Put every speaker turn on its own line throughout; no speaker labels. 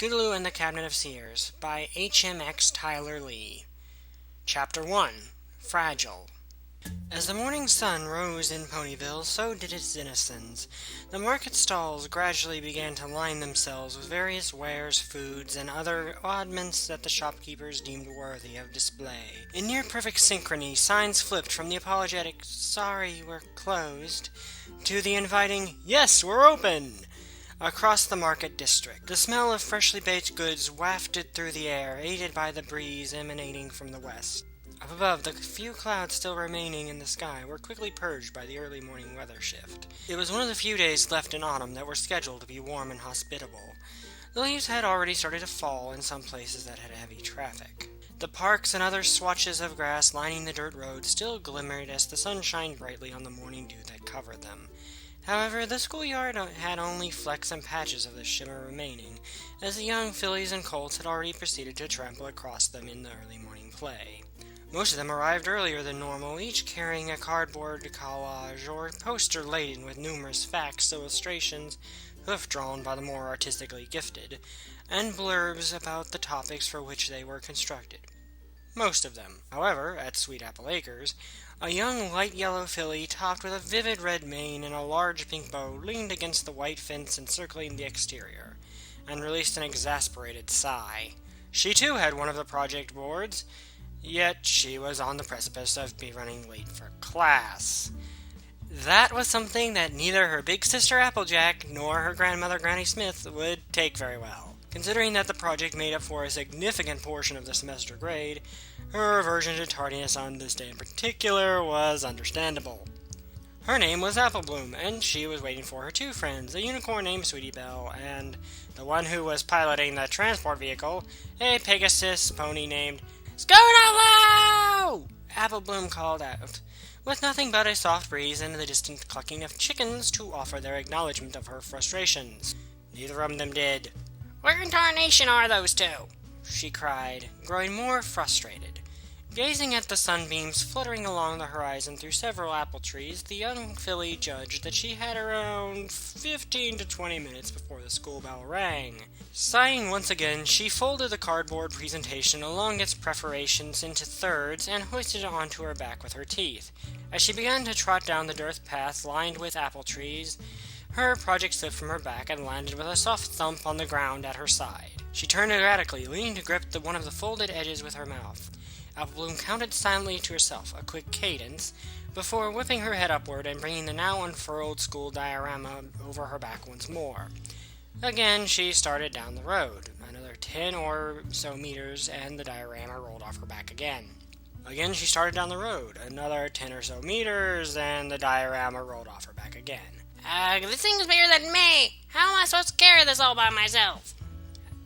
Scootaloo and the Cabinet of Seers by HMXTaylorLee. Chapter 1. Fragile. As the morning sun rose in Ponyville, so did its denizens. The market stalls gradually began to line themselves with various wares, foods, and other oddments that the shopkeepers deemed worthy of display. In near-perfect synchrony, signs flipped from the apologetic, "Sorry, we're closed," to the inviting, "Yes, we're open!" across the market district. The smell of freshly baked goods wafted through the air, aided by the breeze emanating from the west. Up above, the few clouds still remaining in the sky were quickly purged by the early morning weather shift. It was one of the few days left in autumn that were scheduled to be warm and hospitable. The leaves had already started to fall in some places that had heavy traffic. The parks and other swatches of grass lining the dirt road still glimmered as the sun shined brightly on the morning dew that covered them. However, the schoolyard had only flecks and patches of the shimmer remaining, as the young fillies and colts had already proceeded to trample across them in the early morning play. Most of them arrived earlier than normal, each carrying a cardboard collage or poster laden with numerous facts, illustrations, hoof-drawn by the more artistically gifted, and blurbs about the topics for which they were constructed. Most of them, however, at Sweet Apple Acres, a young light yellow filly topped with a vivid red mane and a large pink bow leaned against the white fence encircling the exterior, and released an exasperated sigh. She too had one of the project boards, yet she was on the precipice of running late for class. That was something that neither her big sister Applejack nor her grandmother Granny Smith would take very well. Considering that the project made up for a significant portion of the semester grade, her aversion to tardiness on this day in particular was understandable. Her name was Applebloom, and she was waiting for her two friends, a unicorn named Sweetie Belle, and the one who was piloting the transport vehicle, a Pegasus pony named Scootaloo! Applebloom called out, with nothing but a soft breeze and the distant clucking of chickens to offer their acknowledgment of her frustrations. Neither of them did. "Where in tarnation are those two?" she cried, growing more frustrated. Gazing at the sunbeams fluttering along the horizon through several apple trees, the young filly judged that she had around 15 to 20 minutes before the school bell rang. Sighing once again, she folded the cardboard presentation along its perforations into thirds and hoisted it onto her back with her teeth. As she began to trot down the dirt path lined with apple trees, her project slipped from her back and landed with a soft thump on the ground at her side. She turned erratically, leaning to grip one of the folded edges with her mouth. Applebloom counted silently to herself, a quick cadence, before whipping her head upward and bringing the now unfurled school diorama over her back once more. Again, she started down the road. Another 10 or so meters, and the diorama rolled off her back again. Again, she started down the road. Another 10 or so meters, and the diorama rolled off her back again.
This thing's bigger than me! How am I supposed to carry this all by myself?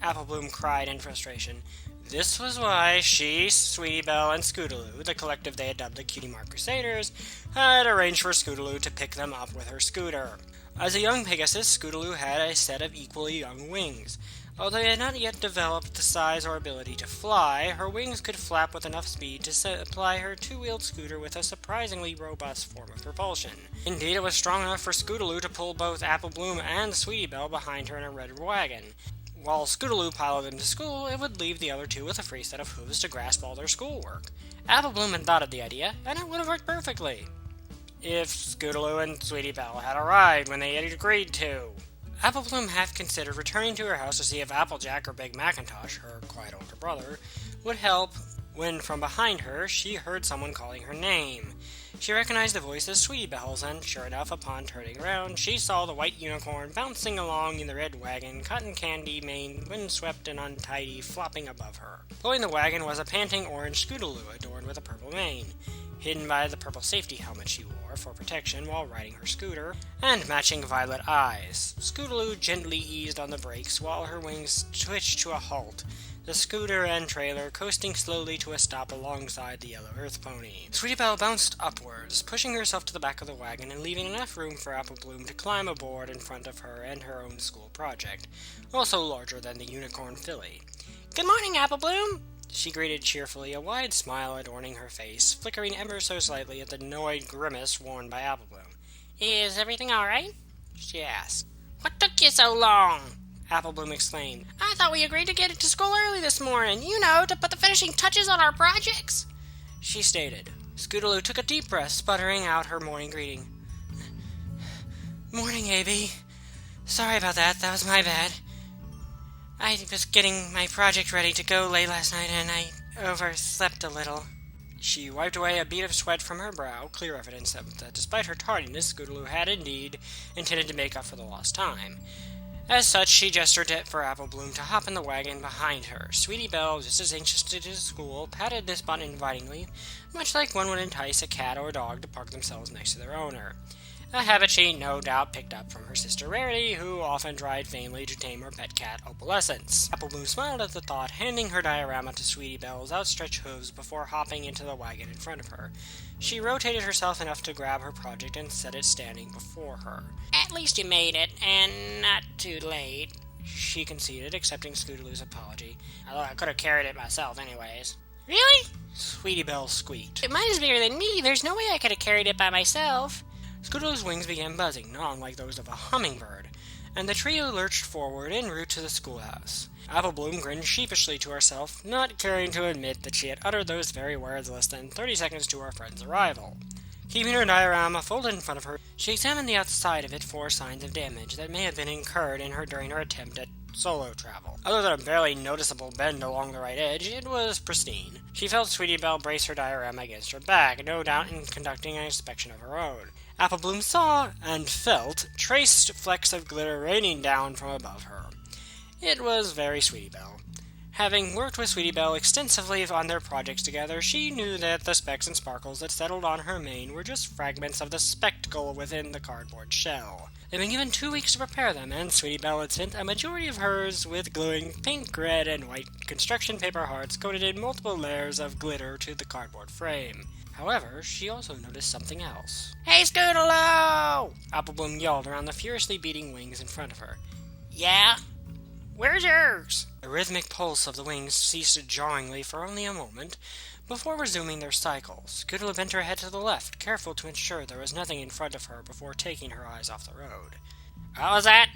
Applebloom cried in frustration. This was why she, Sweetie Belle, and Scootaloo, the collective they had dubbed the Cutie Mark Crusaders, had arranged for Scootaloo to pick them up with her scooter. As a young Pegasus, Scootaloo had a set of equally young wings. Although they had not yet developed the size or ability to fly, her wings could flap with enough speed to supply her two-wheeled scooter with a surprisingly robust form of propulsion. Indeed, it was strong enough for Scootaloo to pull both Applebloom and Sweetie Belle behind her in a red wagon. While Scootaloo piloted them to school, it would leave the other two with a free set of hooves to grasp all their schoolwork. Applebloom had thought of the idea, and it would have worked perfectly, if Scootaloo and Sweetie Belle had arrived when they had agreed to. Applebloom half considered returning to her house to see if Applejack or Big Macintosh, her quite older brother, would help, when from behind her she heard someone calling her name. She recognized the voice as Sweetie Belle's, and sure enough, upon turning around, she saw the white unicorn bouncing along in the red wagon, cotton candy mane, windswept and untidy, flopping above her. Pulling the wagon was a panting orange Scootaloo adorned with a purple mane, hidden by the purple safety helmet she wore for protection while riding her scooter, and matching violet eyes. Scootaloo gently eased on the brakes while her wings twitched to a halt, the scooter and trailer coasting slowly to a stop alongside the yellow earth pony. Sweetie Belle bounced upwards, pushing herself to the back of the wagon and leaving enough room for Applebloom to climb aboard in front of her and her own school project, also larger than the unicorn filly.
"Good morning, Applebloom!"
she greeted cheerfully, a wide smile adorning her face, flickering ever so slightly at the annoyed grimace worn by Applebloom.
"Is everything all right?"
she asked.
"What took you so long?"
Apple Bloom exclaimed.
I thought we agreed to get to school early this morning, to put the finishing touches on our projects.
She stated. Scootaloo took a deep breath, sputtering out her morning greeting. Morning, AB. Sorry about that. That was my bad. I was getting my project ready to go late last night, and I overslept a little. She wiped away a bead of sweat from her brow, clear evidence that despite her tardiness, Scootaloo had indeed intended to make up for the lost time. As such, she gestured for Apple Bloom to hop in the wagon behind her. Sweetie Belle, just as anxious to get to school, patted this button invitingly, much like one would entice a cat or a dog to park themselves next to their owner. A habit she no doubt picked up from her sister Rarity, who often tried vainly to tame her pet cat Opalescence. Apple Bloom smiled at the thought, handing her diorama to Sweetie Belle's outstretched hooves before hopping into the wagon in front of her. She rotated herself enough to grab her project and set it standing before her.
At least you made it, and not too late,
she conceded, accepting Scootaloo's apology. Although I could have carried it myself anyways.
Really?
Sweetie Belle squeaked.
Mine is bigger than me. There's no way I could have carried it by myself.
Scootaloo's wings began buzzing, not unlike those of a hummingbird, and the trio lurched forward en route to the schoolhouse. Apple Bloom grinned sheepishly to herself, not caring to admit that she had uttered those very words less than 30 seconds to her friend's arrival. Keeping her diorama folded in front of her, she examined the outside of it for signs of damage that may have been incurred during her attempt at solo travel. Other than a barely noticeable bend along the right edge, it was pristine. She felt Sweetie Belle brace her diorama against her back, no doubt in conducting an inspection of her own. Apple Bloom saw, and felt, traced flecks of glitter raining down from above her. It was very Sweetie Belle. Having worked with Sweetie Belle extensively on their projects together, she knew that the specks and sparkles that settled on her mane were just fragments of the spectacle within the cardboard shell. They'd been given 2 weeks to prepare them, and Sweetie Belle had sent a majority of hers with glowing pink, red, and white construction paper hearts coated in multiple layers of glitter to the cardboard frame. However, she also noticed something else.
Hey, Scootaloo!
Apple Bloom yelled around the furiously beating wings in front of her.
Yeah? Where's yours?
The rhythmic pulse of the wings ceased jarringly for only a moment, before resuming their cycle. Scootaloo bent her head to the left, careful to ensure there was nothing in front of her before taking her eyes off the road.
What was that?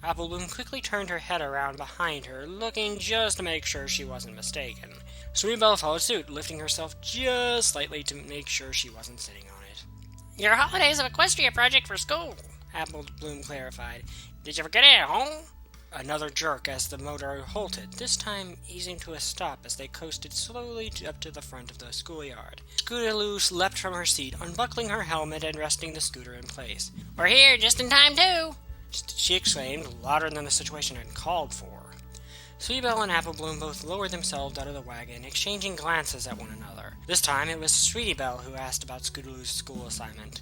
Apple Bloom quickly turned her head around behind her, looking just to make sure she wasn't mistaken. Sweetie Belle followed suit, lifting herself just slightly to make sure she wasn't sitting on it.
Your Holidays of Equestria project for school,
Apple Bloom clarified.
Did you forget it at home?
Another jerk as the motor halted, this time easing to a stop as they coasted slowly up to the front of the schoolyard. Scootaloo leapt from her seat, unbuckling her helmet and resting the scooter in place.
We're here just in time, too,
she exclaimed, louder than the situation had called for. Sweetie Belle and Apple Bloom both lowered themselves out of the wagon, exchanging glances at one another. This time it was Sweetie Belle who asked about Scootaloo's school assignment.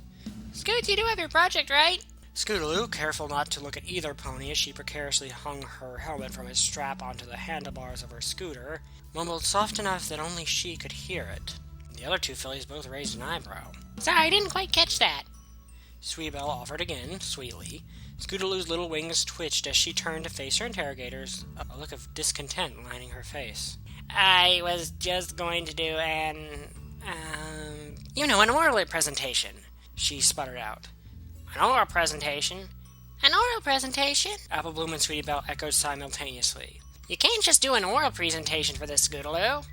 Scoot, you do have your project, right?
Scootaloo, careful not to look at either pony as she precariously hung her helmet from its strap onto the handlebars of her scooter, mumbled soft enough that only she could hear it. The other two fillies both raised an eyebrow.
Sorry, I didn't quite catch that.
Sweetie Belle offered again, sweetly. Scootaloo's little wings twitched as she turned to face her interrogators, a look of discontent lining her face.
I was just going to do an oral presentation,
she sputtered out.
An oral presentation? An oral presentation?
Apple Bloom and Sweetie Belle echoed simultaneously.
You can't just do an oral presentation for this, Scootaloo.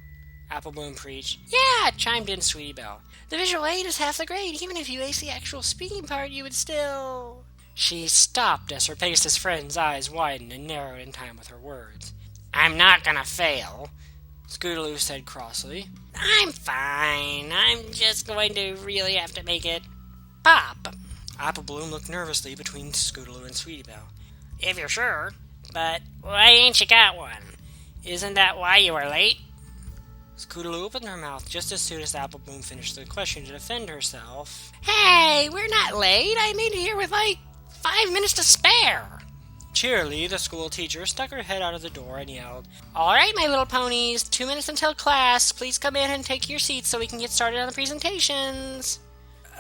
Apple Bloom preached.
Yeah, chimed in Sweetie Belle. The visual aid is half the grade. Even if you ace the actual speaking part, you would still...
She stopped as her Pegasus friend's eyes widened and narrowed in time with her words.
I'm not gonna fail,
Scootaloo said crossly.
I'm fine. I'm just going to really have to make it pop.
Apple Bloom looked nervously between Scootaloo and Sweetie Belle.
If you're sure, but why ain't you got one? Isn't that why you were late?
Scootaloo opened her mouth just as soon as Apple Bloom finished the question to defend herself.
Hey, we're not late. I made it here with 5 minutes to spare.
Cheerily, the school teacher stuck her head out of the door and yelled,
All right, my little ponies, 2 minutes until class. Please come in and take your seats so we can get started on the presentations.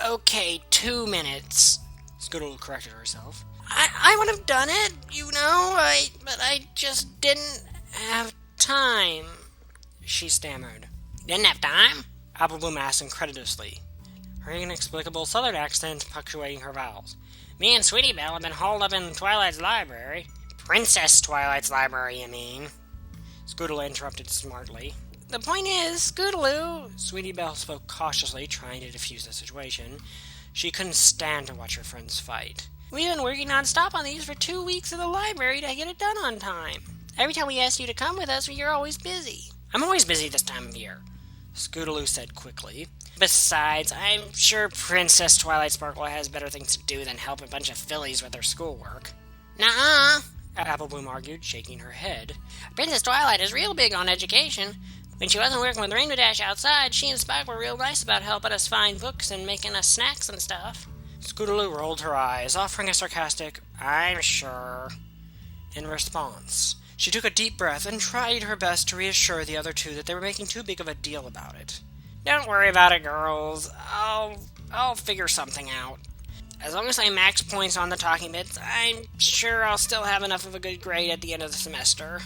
Okay, 2 minutes, Scootaloo corrected herself.
I would have done it, but I just didn't have time, she stammered. Didn't have time?
Apple Bloom asked incredulously, her inexplicable southern accent punctuating her vowels.
Me and Sweetie Belle have been holed up in Twilight's library.
Princess Twilight's library, you mean? Scootaloo interrupted smartly.
The point is, Scootaloo...
Sweetie Belle spoke cautiously, trying to defuse the situation. She couldn't stand to watch her friends fight.
We've been working non-stop on these for 2 weeks in the library to get it done on time. Every time we ask you to come with us, you're always busy.
I'm always busy this time of year, Scootaloo said quickly. Besides, I'm sure Princess Twilight Sparkle has better things to do than help a bunch of fillies with their schoolwork.
Nuh-uh,
Apple Bloom argued, shaking her head.
Princess Twilight is real big on education. When she wasn't working with Rainbow Dash outside, she and Spike were real nice about helping us find books and making us snacks and stuff.
Scootaloo rolled her eyes, offering a sarcastic, "I'm sure," in response. She took a deep breath and tried her best to reassure the other two that they were making too big of a deal about it. "Don't worry about it, girls. I'll figure something out. As long as I max points on the talking bits, I'm sure I'll still have enough of a good grade at the end of the semester."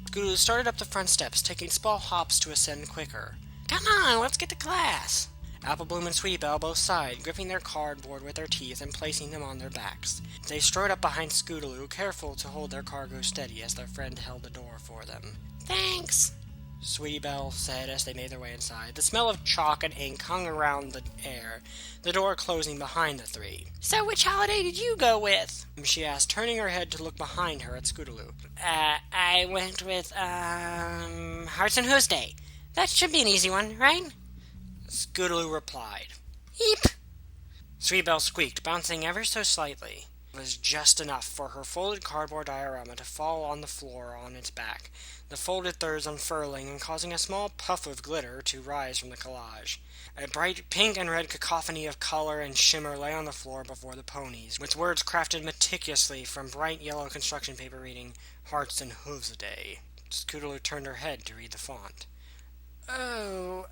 Scootaloo started up the front steps, taking small hops to ascend quicker.
Come on, let's get to class.
Apple Bloom and Sweetie Belle both sighed, gripping their cardboard with their teeth and placing them on their backs. They strode up behind Scootaloo, careful to hold their cargo steady as their friend held the door for them.
Thanks,
Sweetie Belle said as they made their way inside. The smell of chalk and ink hung around the air, the door closing behind the three.
So which holiday did you go with?
She asked, turning her head to look behind her at Scootaloo.
I went with, Hearts and Hooves Day. That should be an easy one, right?
Scootaloo replied.
Eep.
Sweetie Belle squeaked, bouncing ever so slightly. It was just enough for her folded cardboard diorama to fall on the floor on its back, the folded thirds unfurling and causing a small puff of glitter to rise from the collage. A bright pink and red cacophony of color and shimmer lay on the floor before the ponies, with words crafted meticulously from bright yellow construction paper reading, "Hearts and Hooves a Day." Scootaloo turned her head to read the font.
Oh,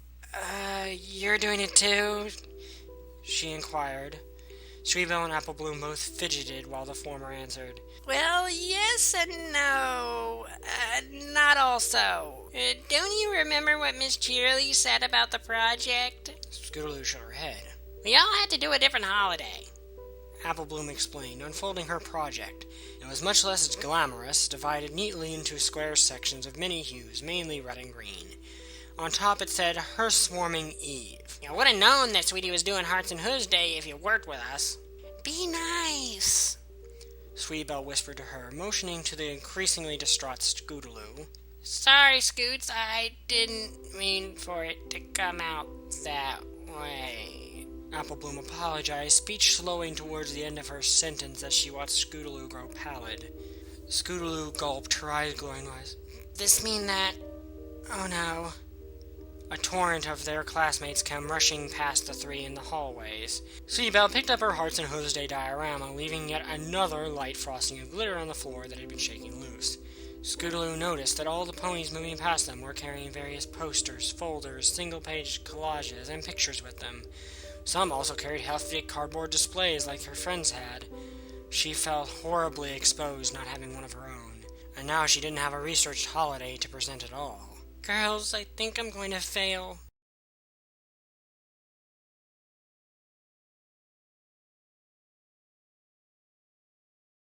you're doing it too?
She inquired. Sweetie Belle and Apple Bloom both fidgeted while the former answered.
Well, yes and no. Not also. Don't you remember what Miss CheerLee said about the project?
Scootaloo shook her head.
We all had to do a different holiday.
Apple Bloom explained, unfolding her project. It was much less glamorous, divided neatly into square sections of many hues, mainly red and green. On top it said, "Her Swarming Eve."
You would have known that Sweetie was doing Hearts and Hooves Day if you worked with us.
Be nice, Sweetie Belle whispered to her, motioning to the increasingly distraught Scootaloo.
Sorry, Scoots, I didn't mean for it to come out that way.
Apple Bloom apologized, speech slowing towards the end of her sentence as she watched Scootaloo grow pallid. Scootaloo gulped, her eyes glowing eyes. This mean that... Oh no. A torrent of their classmates came rushing past the three in the hallways. Sweetie Belle picked up her Hearts and Hooves Day diorama, leaving yet another light frosting of glitter on the floor that had been shaking loose. Scootaloo noticed that all the ponies moving past them were carrying various posters, folders, single-page collages, and pictures with them. Some also carried hefty cardboard displays like her friends had. She felt horribly exposed not having one of her own, and now she didn't have a researched holiday to present at all. Girls, I think I'm going to fail,